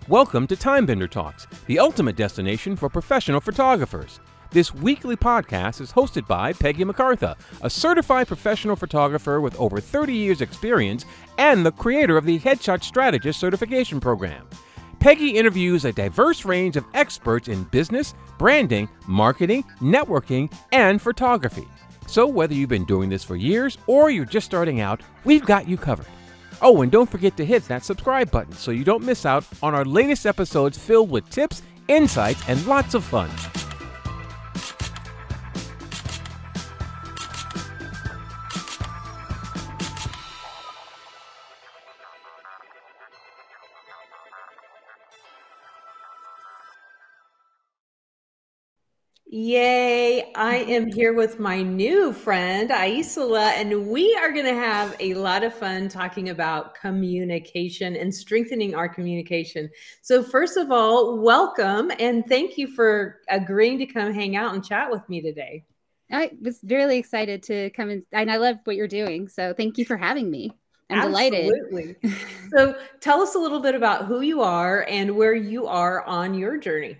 Welcome to TimeBender Talks, the ultimate destination for professional photographers. This weekly podcast is hosted by Peggy McCartha, a certified professional photographer with over 30 years experience and the creator of the Headshot Strategist certification program. Peggy interviews a diverse range of experts in business, branding, marketing, networking, and photography. So whether you've been doing this for years or you're just starting out, we've got you covered. Oh, and don't forget to hit that subscribe button so you don't miss out on our latest episodes filled with tips, insights, and lots of fun. Yay! I am here with my new friend, Aicila, and we are going to have a lot of fun talking about communication and strengthening our communication. So first of all, welcome and thank you for agreeing to come hang out and chat with me today. I was really excited to come in, and I love what you're doing. So thank you for having me. I'm Absolutely. delighted. So tell us a little bit about who you are and where you are on your journey.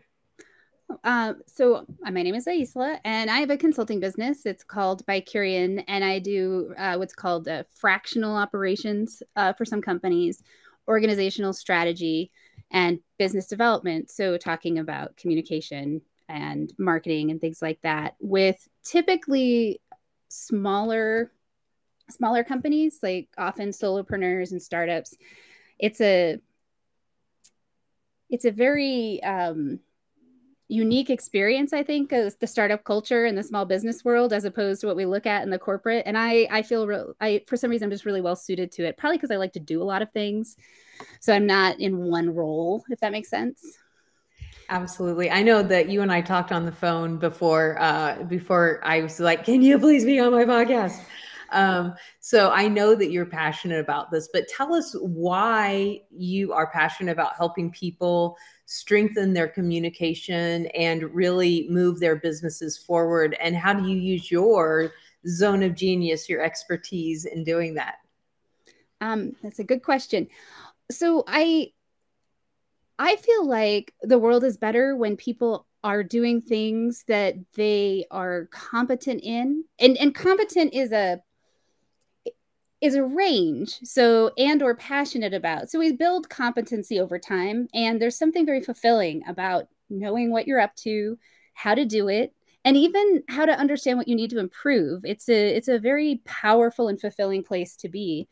So my name is Aicila, and I have a consulting business. It's called BiCurean, and I do what's called fractional operations for some companies, organizational strategy, and business development. So talking about communication and marketing and things like that with typically smaller companies, like often solopreneurs and startups. It's a very unique experience, I think, as the startup culture and the small business world, as opposed to what we look at in the corporate. And I feel for some reason, I'm just really well suited to it, probably because I like to do a lot of things. So I'm not in one role, if that makes sense. Absolutely. I know that you and I talked on the phone before I was like, can you please be on my podcast? So I know that you're passionate about this, but tell us why you are passionate about helping people strengthen their communication and really move their businesses forward. And how do you use your zone of genius, your expertise in doing that? That's a good question. So I feel like the world is better when people are doing things that they are competent in, and competent is a range, so, and or passionate about. So we build competency over time, and there's something very fulfilling about knowing what you're up to, how to do it, and even how to understand what you need to improve. It's a very powerful and fulfilling place to be.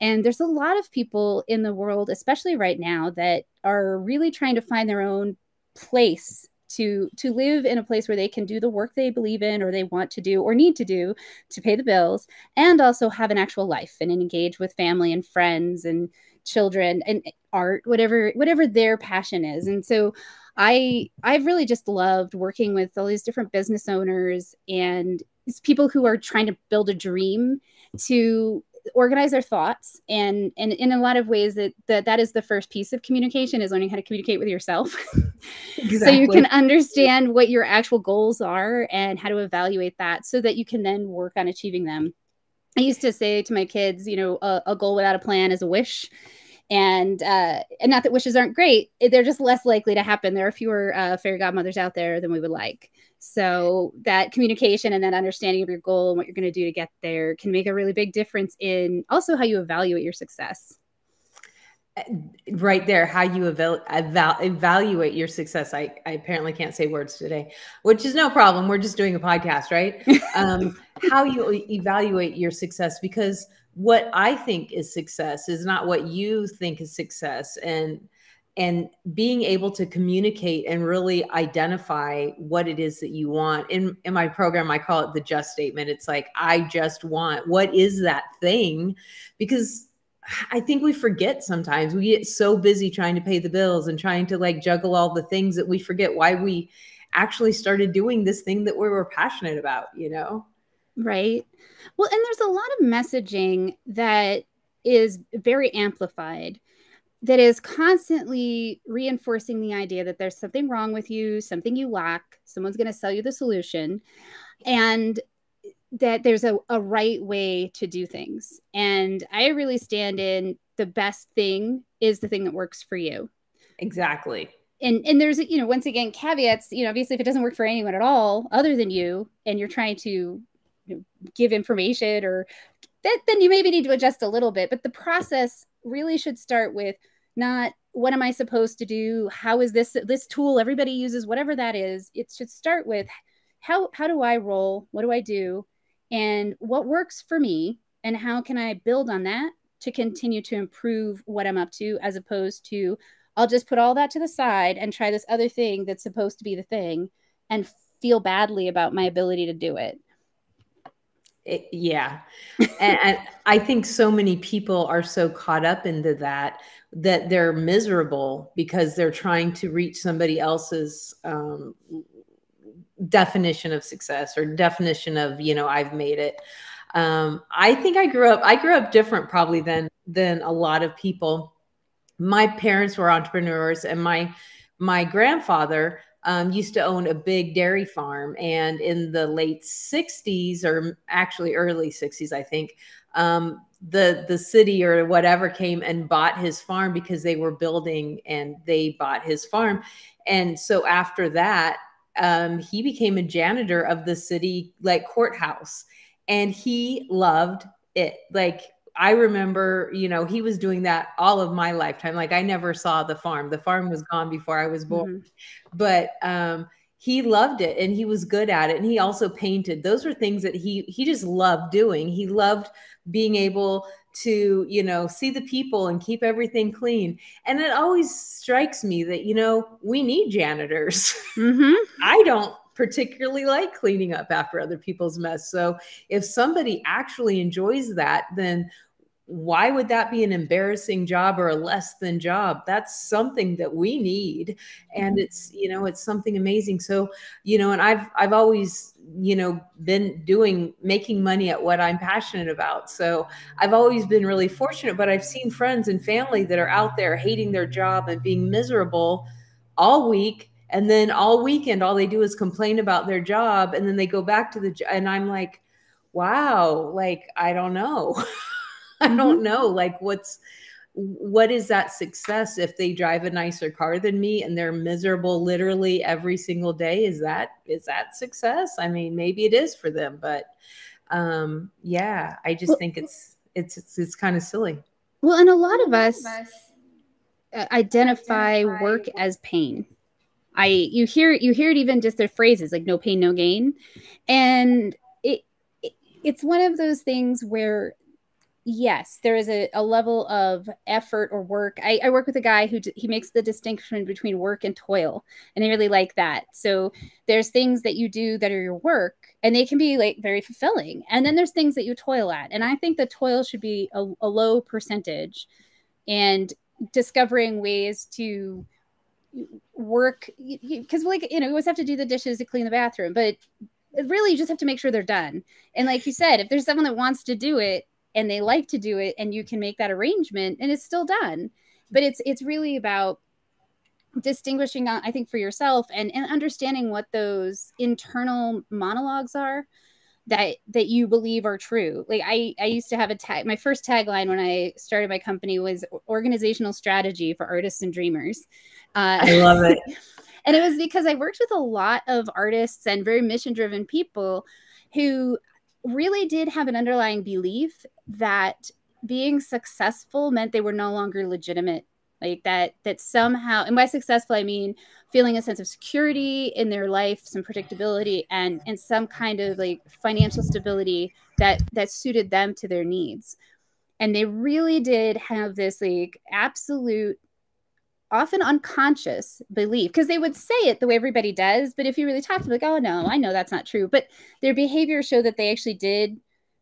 And there's a lot of people in the world, especially right now, that are really trying to find their own place to live in a place where they can do the work they believe in or they want to do or need to do to pay the bills, and also have an actual life and engage with family and friends and children and art, whatever their passion is. And so I've really just loved working with all these different business owners and people who are trying to build a dream to organize their thoughts. And in a lot of ways that is the first piece of communication, is learning how to communicate with yourself. Exactly. So you can understand what your actual goals are and how to evaluate that so that you can then work on achieving them. I used to say to my kids, a goal without a plan is a wish. And not that wishes aren't great. They're just less likely to happen. There are fewer fairy godmothers out there than we would like. So that communication and that understanding of your goal and what you're going to do to get there can make a really big difference in also how you evaluate your success. Right there, how you evaluate your success. I apparently can't say words today, which is no problem. We're just doing a podcast, right? How you evaluate your success, because what I think is success is not what you think is success. And being able to communicate and really identify what it is that you want. In my program, I call it the just statement. It's like, I just want, what is that thing? Because I think we forget sometimes. We get so busy trying to pay the bills and trying to like juggle all the things that we forget why we actually started doing this thing that we were passionate about, Right. Well, and there's a lot of messaging that is very amplified, that is constantly reinforcing the idea that there's something wrong with you, something you lack, someone's going to sell you the solution, and that there's a right way to do things. And I really stand in the best thing is the thing that works for you. Exactly. And there's, once again, caveats, obviously if it doesn't work for anyone at all other than you, and you're trying to give information or that, then you maybe need to adjust a little bit. But the process really should start with not what am I supposed to do? How is this tool everybody uses, whatever that is, it should start with how do I roll? What do I do? And what works for me? And how can I build on that to continue to improve what I'm up to, as opposed to I'll just put all that to the side and try this other thing that's supposed to be the thing and feel badly about my ability to do it. Yeah. And I think so many people are so caught up into that they're miserable because they're trying to reach somebody else's definition of success or definition of, I've made it. I think I grew up different probably than a lot of people. My parents were entrepreneurs, and my grandfather used to own a big dairy farm. And in the late 60s, or actually early 60s, I think, the city or whatever came and bought his farm because they were building, and they bought his farm. And so after that, he became a janitor of the city, like, courthouse, and he loved it. Like, I remember, he was doing that all of my lifetime. Like, I never saw the farm. The farm was gone before I was born. But he loved it, and he was good at it. And he also painted. Those were things that he just loved doing. He loved being able to, see the people and keep everything clean. And it always strikes me that, we need janitors. I don't particularly like cleaning up after other people's mess. So if somebody actually enjoys that, then why would that be an embarrassing job or a less than job? That's something that we need. And it's, it's something amazing. So, and I've always, been making money at what I'm passionate about. So I've always been really fortunate, but I've seen friends and family that are out there hating their job and being miserable all week. And then all weekend, all they do is complain about their job. And then they go back to and I'm like, wow, like, I don't know. I don't know. Like, what is that success if they drive a nicer car than me and they're miserable literally every single day? Is that success? I mean, maybe it is for them, but yeah, I just think it's kind of silly. Well, and a lot of us identify work as pain. You hear it even just their phrases like no pain, no gain. And it's one of those things where, yes, there is a level of effort or work. I work with a guy he makes the distinction between work and toil. And I really like that. So there's things that you do that are your work, and they can be like very fulfilling. And then there's things that you toil at. And I think the toil should be a low percentage, and discovering ways to work, because we always have to do the dishes to clean the bathroom, but really you just have to make sure they're done. And like you said, if there's someone that wants to do it and they like to do it, and you can make that arrangement, and it's still done. But it's really about distinguishing, I think, for yourself and understanding what those internal monologues are that you believe are true. Like I used to have my first tagline when I started my company was organizational strategy for artists and dreamers. I love it. And it was because I worked with a lot of artists and very mission-driven people who really did have an underlying belief that being successful meant they were no longer legitimate. Like that somehow, and by successful, I mean feeling a sense of security in their life, some predictability, and some kind of like financial stability that suited them to their needs. And they really did have this like absolute, often unconscious belief, because they would say it the way everybody does. But if you really talk to them, like, oh no, I know that's not true. But their behavior showed that they actually did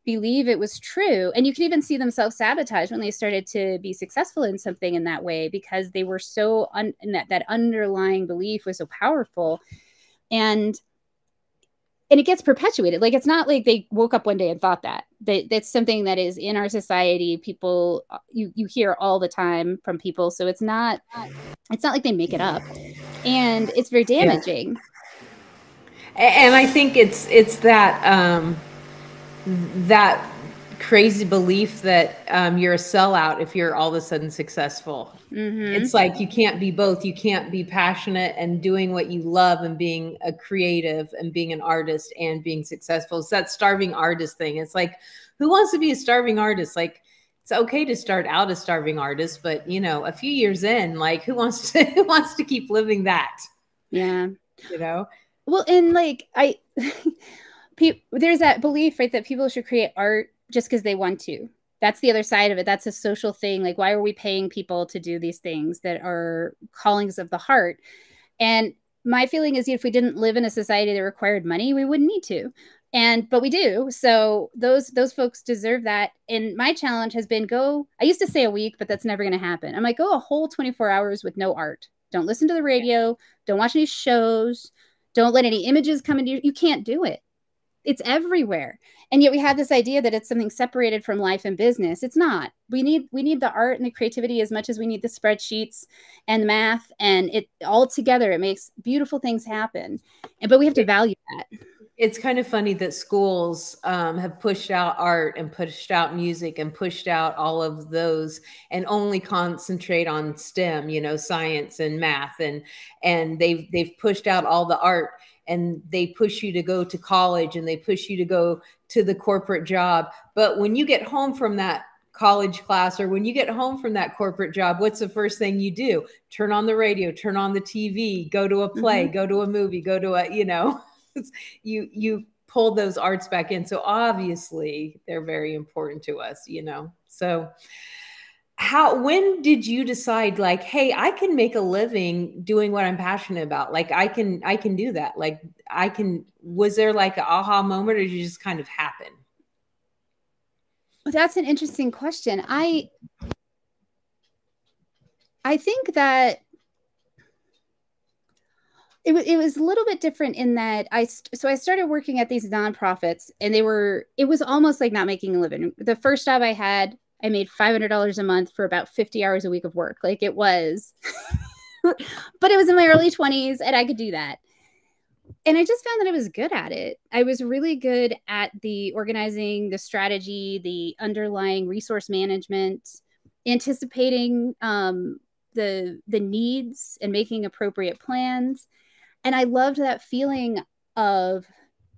believe it was true. And you can even see them self-sabotage when they started to be successful in something in that way, because they were so, that underlying belief was so powerful. And it gets perpetuated. Like, it's not like they woke up one day and thought that's something that is in our society. People, you hear all the time from people. So it's not like they make it up, and it's very damaging. Yeah. And I think it's that, that crazy belief that you're a sellout if you're all of a sudden successful. It's like you can't be both. You can't be passionate and doing what you love and being a creative and being an artist and being successful. It's that starving artist thing. It's like, who wants to be a starving artist? Like, it's okay to start out as starving artist, but you know, a few years in, like, who wants to keep living that? Yeah. You know? Well, and like there's that belief, right, that people should create art just because they want to. That's the other side of it. That's a social thing. Like, why are we paying people to do these things that are callings of the heart? And my feeling is, if we didn't live in a society that required money, we wouldn't need to. But we do. So those folks deserve that. And my challenge has been I used to say a week, but that's never going to happen. I'm like, go a whole 24 hours with no art. Don't listen to the radio. Don't watch any shows. Don't let any images come into you. You can't do it. It's everywhere. And yet we have this idea that it's something separated from life and business. It's not. We need the art and the creativity as much as we need the spreadsheets and the math, and it all together, it makes beautiful things happen. But we have to value that. It's kind of funny that schools have pushed out art and pushed out music and pushed out all of those and only concentrate on STEM, you know, science and math, and they've pushed out all the art. And they push you to go to college and they push you to go to the corporate job. But when you get home from that college class, or when you get home from that corporate job, what's the first thing you do? Turn on the radio, turn on the TV, go to a play, go to a movie, go to a, you know, you pull those arts back in. So obviously they're very important to us, you know. So when did you decide, like, hey, I can make a living doing what I'm passionate about? Like, I can do that. Like, was there like an aha moment, or did you just kind of happen? Well, that's an interesting question. I think that it was a little bit different in that I started working at these nonprofits, and it was almost like not making a living. The first job I had, I made $500 a month for about 50 hours a week of work. Like, it was, but it was in my early 20s and I could do that. And I just found that I was good at it. I was really good at the organizing, the strategy, the underlying resource management, anticipating the needs and making appropriate plans. And I loved that feeling of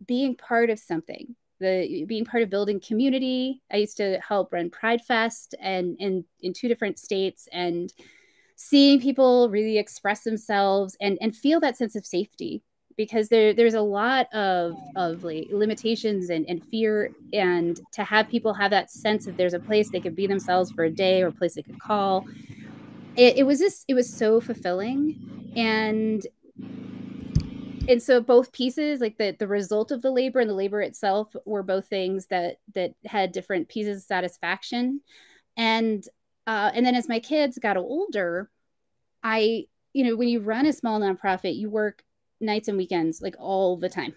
being part of something. Being part of building community. I used to help run Pride Fest and in 2 different states, and seeing people really express themselves and feel that sense of safety, because there's a lot of like limitations and fear, and to have people have that sense of there's a place they could be themselves for a day, or a place they could call. It was so fulfilling. And so both pieces, like the result of the labor and the labor itself, were both things that had different pieces of satisfaction. And then as my kids got older, when you run a small nonprofit, you work nights and weekends, like all the time.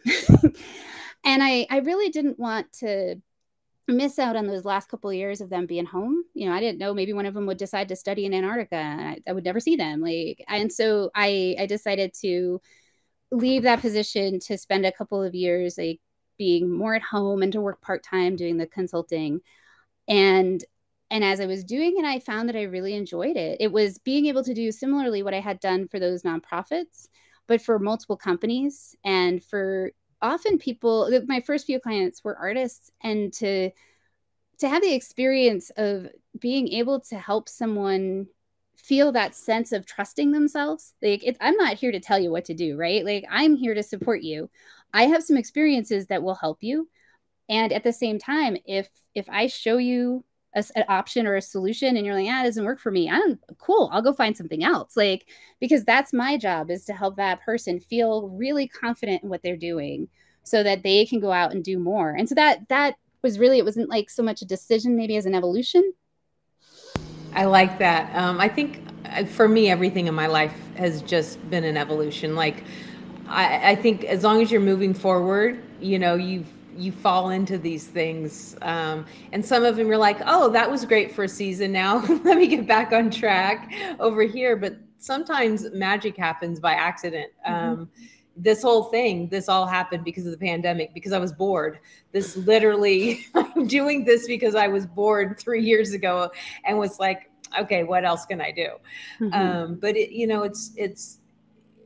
And I really didn't want to miss out on those last couple of years of them being home. You know, I didn't know, maybe one of them would decide to study in Antarctica, and I would never see them. And so I decided to leave that position to spend a couple of years like being more at home and to work part-time doing the consulting. And as I was doing it, I found that I really enjoyed it. It was being able to do similarly what I had done for those nonprofits, but for multiple companies, and for often people. My first few clients were artists, and to have the experience of being able to help someone feel that sense of trusting themselves. Like, I'm not here to tell you what to do, right? Like, I'm here to support you. I have some experiences that will help you. And at the same time, if I show you an option or a solution and you're like, it doesn't work for me, cool, I'll go find something else. Like, because that's my job, is to help that person feel really confident in what they're doing so that they can go out and do more. And so that was really, it wasn't like so much a decision, maybe as an evolution. I like that. I think for me, everything in my life has just been an evolution. Like, I think as long as you're moving forward, you know, you fall into these things. And some of them you're like, oh, that was great for a season. Now let me get back on track over here. But sometimes magic happens by accident. This all happened because of the pandemic, because I was bored. I'm doing this because I was bored 3 years ago and was like, okay, what else can I do? But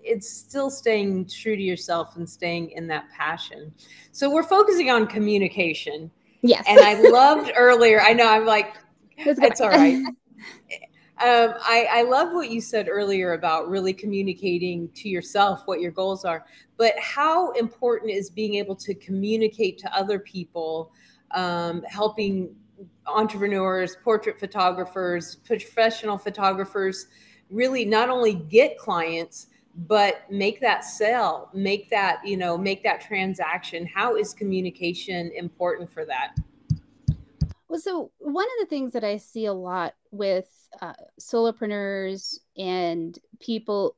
it's still staying true to yourself and staying in that passion. So we're focusing on communication. Yes. And I loved earlier, I know I'm like, it's all right. I love what you said earlier about really communicating to yourself what your goals are, but how important is being able to communicate to other people, helping entrepreneurs, portrait photographers, professional photographers really not only get clients, but make that sale, make that transaction. How is communication important for that? Well, so one of the things that I see a lot with solopreneurs and people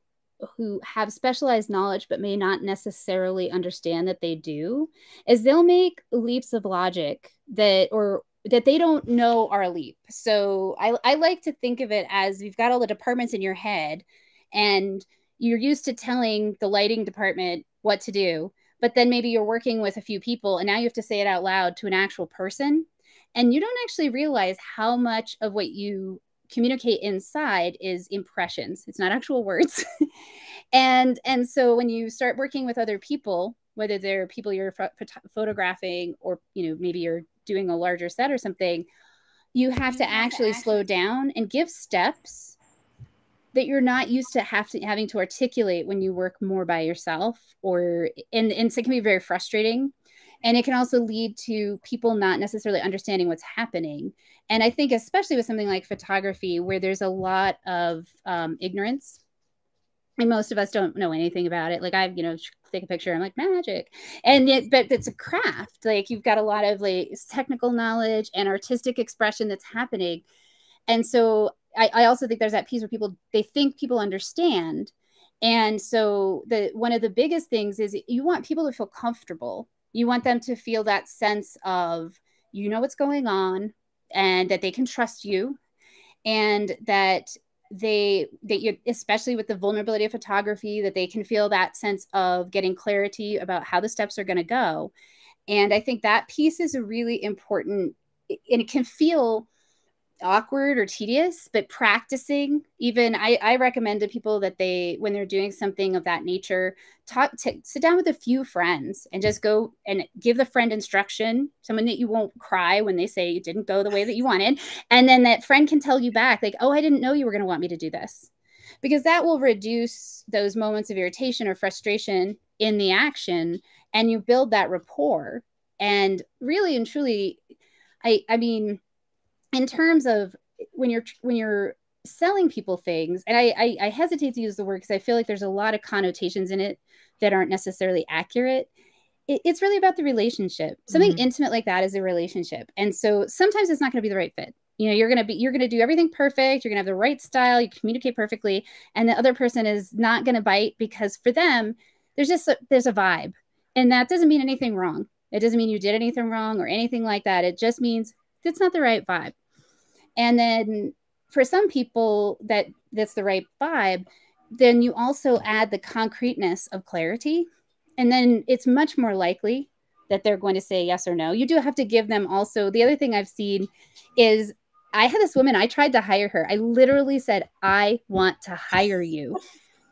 who have specialized knowledge but may not necessarily understand that they do is they'll make leaps of logic that they don't know are a leap. So I like to think of it as you've got all the departments in your head and you're used to telling the lighting department what to do, but then maybe you're working with a few people and now you have to say it out loud to an actual person. And you don't actually realize how much of what you communicate inside is impressions. It's not actual words. and so when you start working with other people, whether they're people you're photographing or, maybe you're doing a larger set or something, you have to actually slow down and give steps that you're not used to having to articulate when you work more by yourself, and so it can be very frustrating. And it can also lead to people not necessarily understanding what's happening. And I think especially with something like photography, where there's a lot of ignorance, and most of us don't know anything about it. Like I, take a picture, I'm like magic. But it's a craft. Like you've got a lot of like technical knowledge and artistic expression that's happening. And so I also think there's that piece where they think people understand. And so one of the biggest things is you want people to feel comfortable. You want them to feel that sense of, what's going on and that they can trust you, and that you, especially with the vulnerability of photography, that they can feel that sense of getting clarity about how the steps are going to go. And I think that piece is a really important, and it can feel awkward or tedious, but practicing, even I recommend to people that when they're doing something of that nature, sit down with a few friends and just go and give the friend instruction, someone that you won't cry when they say it didn't go the way that you wanted. And then that friend can tell you back like, oh, I didn't know you were going to want me to do this, because that will reduce those moments of irritation or frustration in the action. And you build that rapport. And really and truly, I mean, in terms of when you're selling people things, and I hesitate to use the word because I feel like there's a lot of connotations in it that aren't necessarily accurate. It's really about the relationship. Something intimate like that is a relationship. And so sometimes it's not going to be the right fit. You're going to do everything perfect. You're going to have the right style. You communicate perfectly. And the other person is not going to bite because for them, there's a vibe. And that doesn't mean anything wrong. It doesn't mean you did anything wrong or anything like that. It just means it's not the right vibe. And then for some people that's the right vibe, then you also add the concreteness of clarity. And then it's much more likely that they're going to say yes or no. You do have to give them also. The other thing I've seen is I had this woman, I tried to hire her. I literally said, I want to hire you.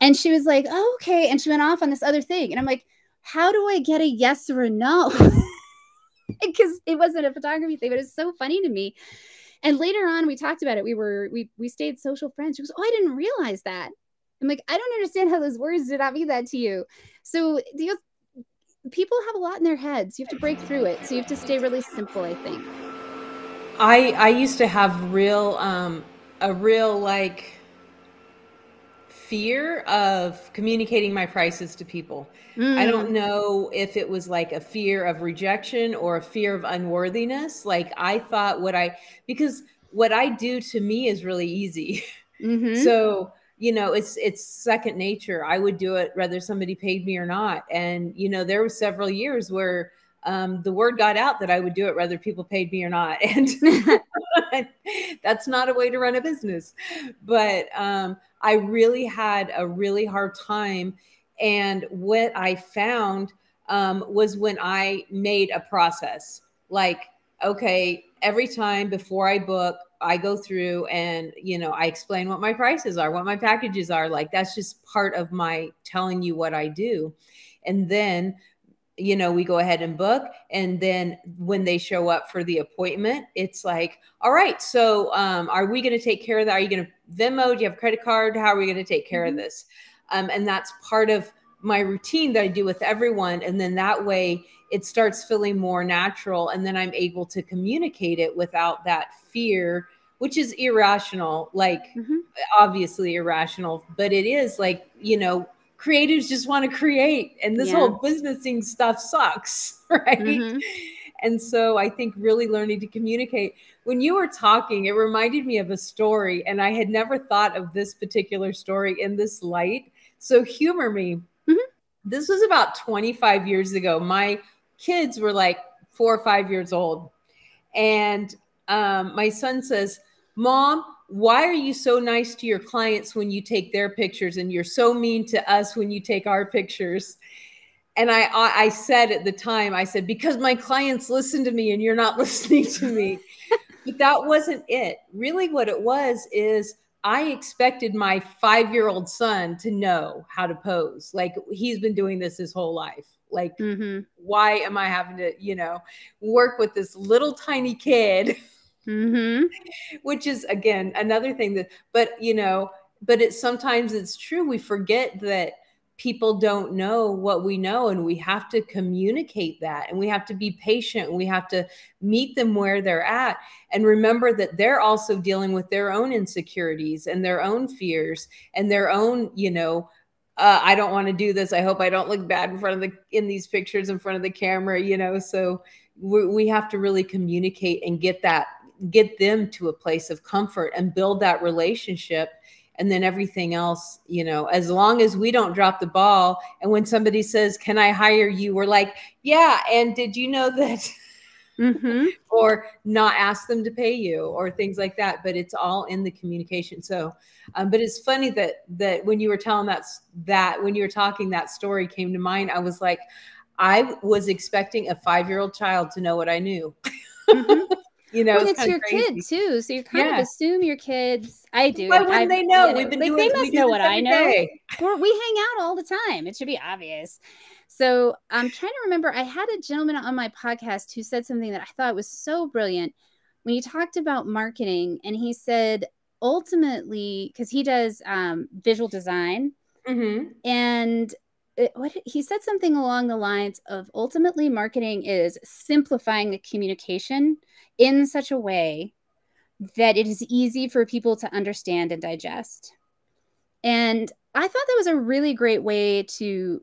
And she was like, oh, okay. And she went off on this other thing. And I'm like, how do I get a yes or a no? Because it wasn't a photography thing, but it's so funny to me. And later on, we talked about it. We stayed social friends. She goes, oh, I didn't realize that. I'm like, I don't understand how those words did not mean that to you. So people have a lot in their heads. You have to break through it. So you have to stay really simple, I think. I used to have a real like fear of communicating my prices to people. I don't know if it was like a fear of rejection or a fear of unworthiness. Like I thought because what I do to me is really easy. So, it's second nature. I would do it whether somebody paid me or not. And, there were several years where the word got out that I would do it whether people paid me or not. And that's not a way to run a business. But I really had a really hard time. And what I found was when I made a process, like, okay, every time before I book, I go through and, I explain what my prices are, what my packages are. Like, that's just part of my telling you what I do. And then, we go ahead and book. And then when they show up for the appointment, it's like, all right, so are we going to take care of that? Are you going to Venmo? Do you have a credit card? How are we going to take care of this? And that's part of my routine that I do with everyone. And then that way it starts feeling more natural. And then I'm able to communicate it without that fear, which is irrational, like obviously irrational, but it is like, creatives just want to create, and this whole businessing stuff sucks, right? And so I think really learning to communicate. When you were talking, it reminded me of a story, and I had never thought of this particular story in this light. So humor me. This was about 25 years ago. My kids were like 4 or 5 years old. And my son says, Mom, why are you so nice to your clients when you take their pictures, and you're so mean to us when you take our pictures? And I said at the time, I said, because my clients listen to me and you're not listening to me. But that wasn't it. Really what it was is I expected my 5-year-old son to know how to pose. Like, he's been doing this his whole life. Like, why am I having to, work with this little tiny kid? Which is, again, another thing that, but sometimes it's true. We forget that people don't know what we know, and we have to communicate that, and we have to be patient, and we have to meet them where they're at, and remember that they're also dealing with their own insecurities and their own fears and their own, I don't want to do this. I hope I don't look bad in these pictures in front of the camera, so we have to really communicate and get them to a place of comfort and build that relationship. And then everything else, as long as we don't drop the ball. And when somebody says, can I hire you? We're like, yeah. And did you know that? Or not ask them to pay you, or things like that. But it's all in the communication. So, but it's funny that when you were telling that when you were talking, that story came to mind. I was like, I was expecting a 5-year-old child to know what I knew. Well, it's your kid too, so you kind of assume your kids. I do. Why wouldn't they know? We've been doing. They must know what I know. We hang out all the time. It should be obvious. So I'm trying to remember. I had a gentleman on my podcast who said something that I thought was so brilliant when you talked about marketing, and he said ultimately, because he does visual design, and he said something along the lines of ultimately marketing is simplifying the communication in such a way that it is easy for people to understand and digest. And I thought that was a really great way to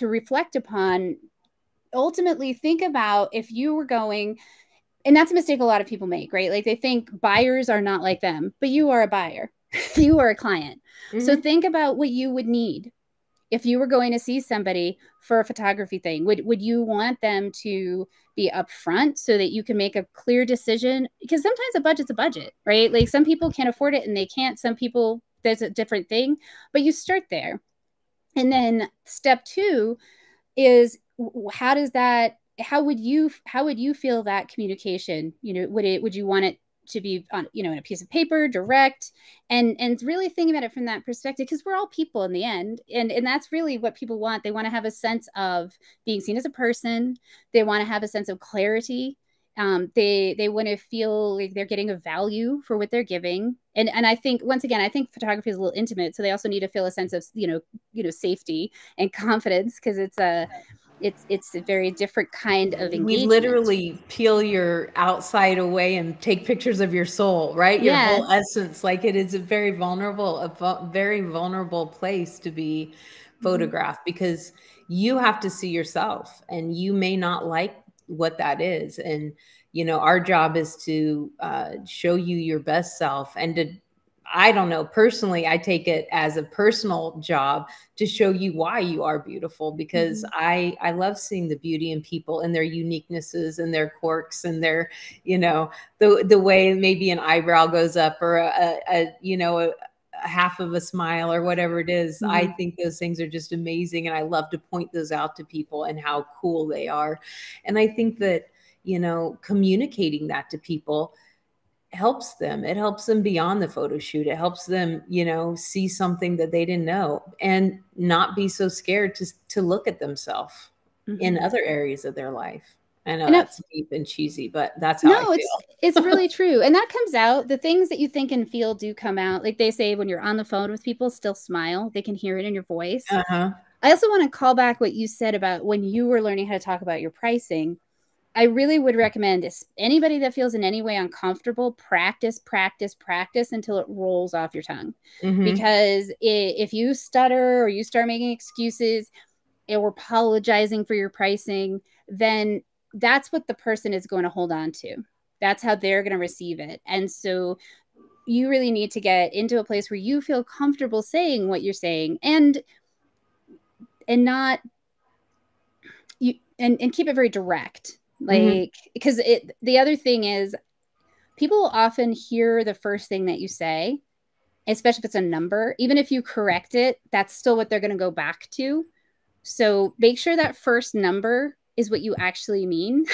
reflect upon, ultimately think about if you were going, and that's a mistake a lot of people make, right? Like, they think buyers are not like them, but you are a buyer. You are a client. So think about what you would need. If you were going to see somebody for a photography thing, would you want them to be upfront so that you can make a clear decision? Because sometimes a budget's a budget, right? Like, some people can't afford it and they can't. Some people, there's a different thing, but you start there. And then step 2 is how would you feel that communication? Would you want it to be on, in a piece of paper, direct, and really thinking about it from that perspective, because we're all people in the end. And that's really what people want. They want to have a sense of being seen as a person. They want to have a sense of clarity. They want to feel like they're getting a value for what they're giving. And I think, once again, I think photography is a little intimate. So they also need to feel a sense of, safety and confidence, because it's a very different kind of engagement. We literally peel your outside away and take pictures of your soul, right? Your whole essence. Like, it is a very vulnerable place to be photographed, because you have to see yourself, and you may not like what that is. And, our job is to show you your best self, and to, I don't know, personally, I take it as a personal job to show you why you are beautiful, because I love seeing the beauty in people and their uniquenesses and their quirks and their, the way maybe an eyebrow goes up, or a half of a smile, or whatever it is. I think those things are just amazing. And I love to point those out to people and how cool they are. And I think that, communicating that to people, helps them. It helps them beyond the photo shoot. It helps them, you know, see something that they didn't know and not be so scared to look at themselves in other areas of their life. I know that's deep and cheesy, but that's how I feel. It's really true. And that comes out. The things that you think and feel do come out. Like they say, when you're on the phone with people, still smile. They can hear it in your voice. I also want to call back what you said about when you were learning how to talk about your pricing. I really would recommend anybody that feels in any way uncomfortable, practice until it rolls off your tongue. Because if you stutter or you start making excuses or apologizing for your pricing, then that's what the person is going to hold on to. That's how they're going to receive it. And so you really need to get into a place where you feel comfortable saying what you're saying and not you and keep it very direct. Like, because the other thing is people often hear the first thing that you say, especially if it's a number. Even if you correct it, that's still what they're going to go back to. So make sure that first number is what you actually mean.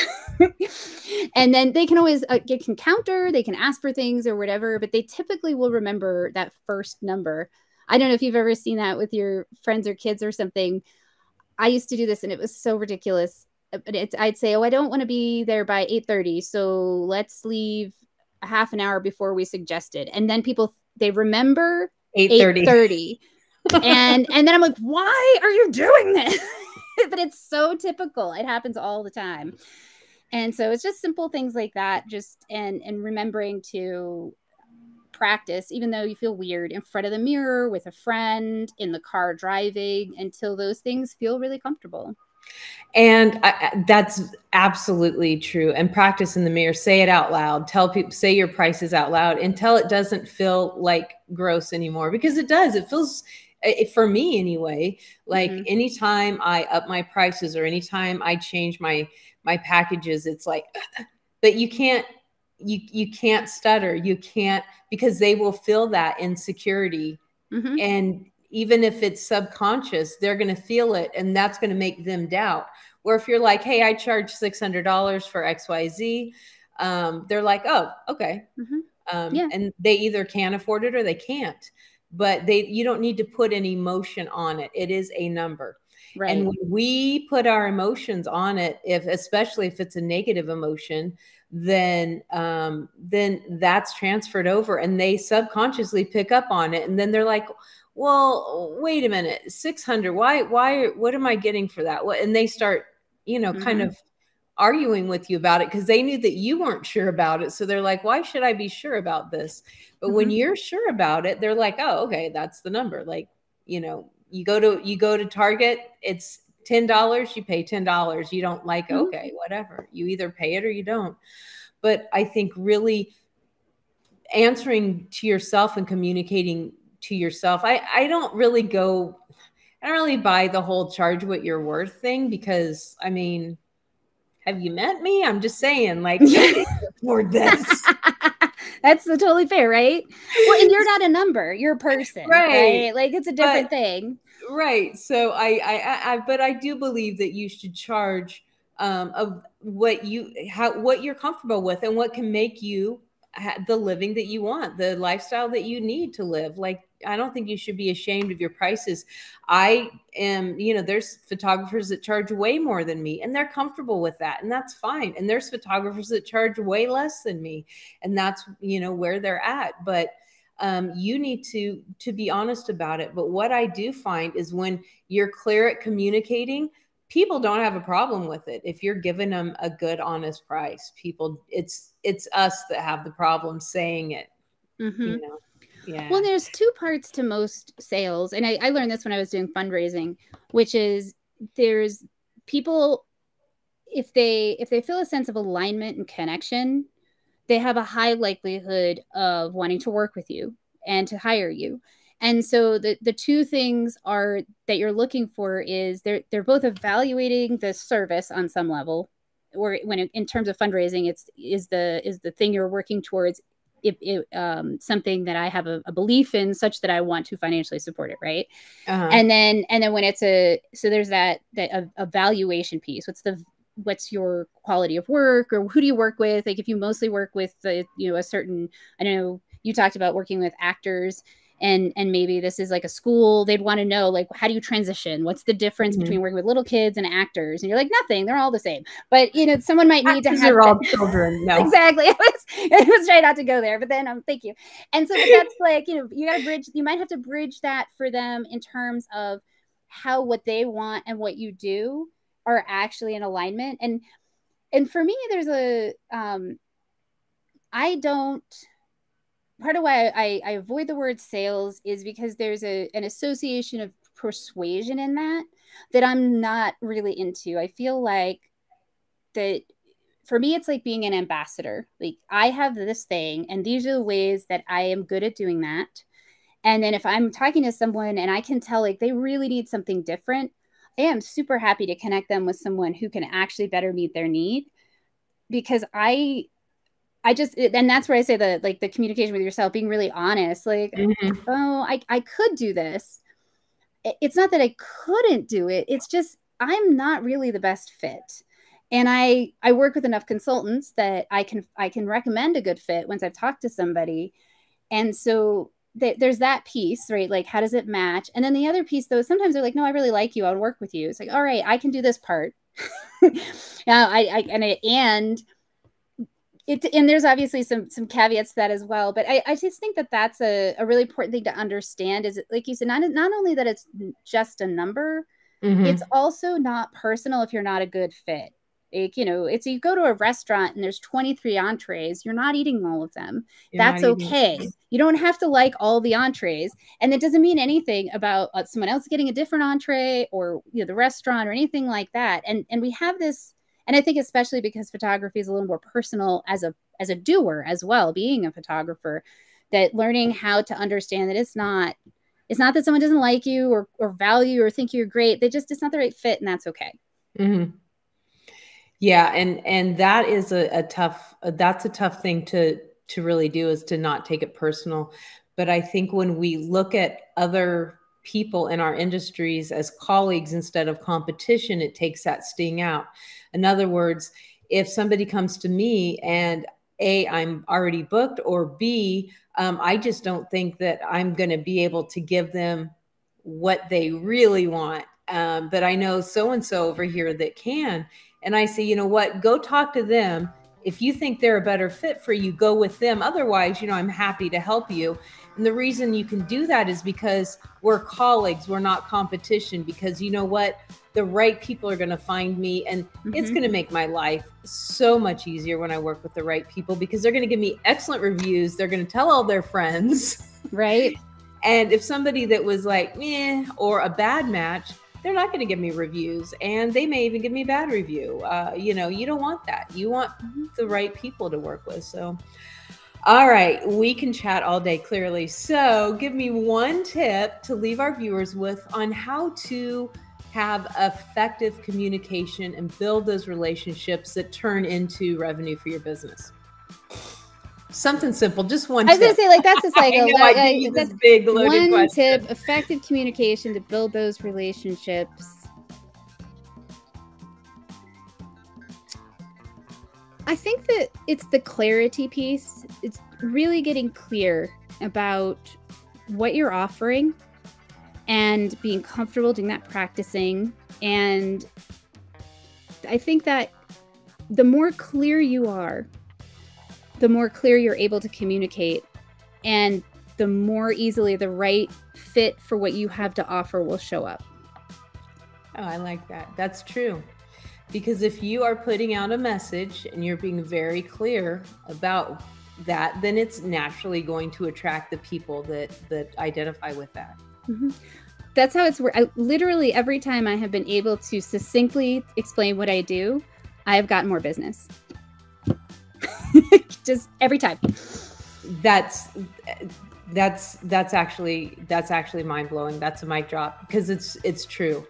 And then they can always can counter, they can ask for things or whatever, but they typically will remember that first number. I don't know if you've ever seen that with your friends or kids or something. I used to do this and it was so ridiculous. I'd say, oh, I don't want to be there by 8:30. So let's leave a half an hour before we suggested. And then people, they remember 8:30. and then I'm like, why are you doing this? But it's so typical. It happens all the time. And so it's just simple things like that. Just and remembering to practice, even though you feel weird, in front of the mirror, with a friend, in the car driving, until those things feel really comfortable. And that's absolutely true. And practice in the mirror, say it out loud, tell people, say your prices out loud until it doesn't feel like gross anymore, because it does. It feels, for me anyway, like anytime I up my prices or anytime I change my packages, it's like, but you can't stutter. You can't, because they will feel that insecurity. And even if it's subconscious, they're going to feel it, and that's going to make them doubt. Where if you're like, hey, I charge $600 for XYZ, they're like, oh, okay. And they either can afford it or they can't. But you don't need to put an emotion on it. It is a number. Right. And when we put our emotions on it, especially if it's a negative emotion, then that's transferred over, and they subconsciously pick up on it. And then they're like, well, wait a minute, 600. Why, what am I getting for that? And they start, kind of arguing with you about it because they knew that you weren't sure about it. So they're like, why should I be sure about this? But when you're sure about it, they're like, oh, okay, that's the number. Like, you go to Target, it's $10, you pay $10. You don't like, okay, whatever. You either pay it or you don't. But I think really answering to yourself and communicating to yourself, I don't really buy the whole charge what you're worth thing, because I mean, have you met me? I'm just saying, like, afford this. That's totally fair, right? Well, and you're not a number, you're a person, right? Like, it's a different thing. Right. So but I do believe that you should charge of what you're comfortable with and what can make you the living that you want, the lifestyle that you need to live. Like, I don't think you should be ashamed of your prices. I am, there's photographers that charge way more than me, and they're comfortable with that, and that's fine. And there's photographers that charge way less than me, and that's, where they're at. But you need to be honest about it. But what I do find is when you're clear at communicating, people don't have a problem with it. If you're giving them a good, honest price, it's us that have the problem saying it, Yeah. Well, there's two parts to most sales. And I learned this when I was doing fundraising, which is there's people, if they feel a sense of alignment and connection, they have a high likelihood of wanting to work with you and to hire you. And so the two things are that you're looking for is they're both evaluating the service on some level, or when in terms of fundraising, is the thing you're working towards something that I have a belief in, such that I want to financially support it, right? And then when it's so there's that evaluation piece. What's the what's your quality of work, or who do you work with? Like if you mostly work with a certain, I know you talked about working with actors, and maybe this is like a school, they'd want to know, like, how do you transition? What's the difference between working with little kids and actors? And you're like, nothing, they're all the same. But someone might need to have they're all children. No. Exactly. I was trying not to go there, but then thank you. And so but that's like, you got to bridge, you might have to bridge that for them in terms of how what they want and what you do are actually in alignment. And for me, there's a part of why I avoid the word sales is because there's an association of persuasion in that I'm not really into. I feel like that for me, it's like being an ambassador. Like I have this thing and these are the ways that I am good at doing that. And then if I'm talking to someone and I can tell like they really need something different, I am super happy to connect them with someone who can actually better meet their need, because and that's where I say the communication with yourself, being really honest, like, oh, I could do this. It's not that I couldn't do it. It's just, I'm not really the best fit. And I work with enough consultants that I can recommend a good fit once I've talked to somebody. And so there's that piece, right? Like, how does it match? And then the other piece though, sometimes they're like, no, I really like you. I would work with you. It's like, all right, I can do this part. Now and there's obviously some caveats to that as well, but I just think that that's a really important thing to understand is, like you said, not only that it's just a number, it's also not personal if you're not a good fit. Like, it's, you go to a restaurant and there's 23 entrees, you're not eating all of them. That's okay. You don't have to like all the entrees. And that doesn't mean anything about someone else getting a different entree or the restaurant or anything like that. And we have this. And I think especially because photography is a little more personal as a doer as well, being a photographer, that learning how to understand that it's not that someone doesn't like you or value or think you're great. It's not the right fit, and that's okay. Yeah. And that is a tough thing to really do, is to not take it personal. But I think when we look at other people in our industries as colleagues instead of competition, it takes that sting out. In other words, if somebody comes to me and A, I'm already booked, or B, I just don't think that I'm going to be able to give them what they really want. But I know so-and-so over here that can. And I say, you know what, go talk to them. If you think they're a better fit for you, go with them. Otherwise, I'm happy to help you. And the reason you can do that is because we're colleagues. We're not competition, because you know what? The right people are going to find me, and it's going to make my life so much easier when I work with the right people, because they're going to give me excellent reviews. They're going to tell all their friends. Right. And if somebody that was like, meh, or a bad match, they're not going to give me reviews, and they may even give me a bad review. You don't want that. You want the right people to work with. So, all right, we can chat all day, clearly. So give me one tip to leave our viewers with on how to have effective communication and build those relationships that turn into revenue for your business. Something simple, just one tip. I was going to say, like, that's just like this big loaded one question. tip: effective communication to build those relationships. I think that it's the clarity piece. It's really getting clear about what you're offering and being comfortable doing that, practicing. And I think that the more clear you are, the more clear you're able to communicate, and the more easily the right fit for what you have to offer will show up. Oh, I like that. That's true. Because if you are putting out a message and you're being very clear about that, then it's naturally going to attract the people that identify with that. That's how it's worked. Literally every time I have been able to succinctly explain what I do, I have gotten more business. Just every time. That's actually mind-blowing. That's a mic drop, because it's true.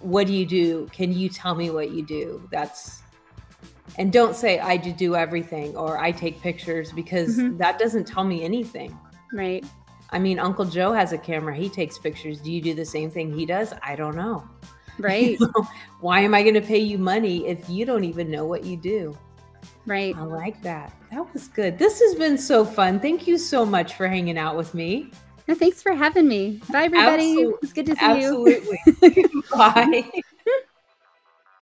What do you do? Can you tell me what you do? And don't say I do everything or I take pictures, because that doesn't tell me anything. Right. I mean, Uncle Joe has a camera. He takes pictures. Do you do the same thing he does? I don't know. Right. Why am I going to pay you money if you don't even know what you do? Right. I like that. That was good. This has been so fun. Thank you so much for hanging out with me. Thanks for having me. Bye, everybody. It's good to see you. Absolutely. Bye.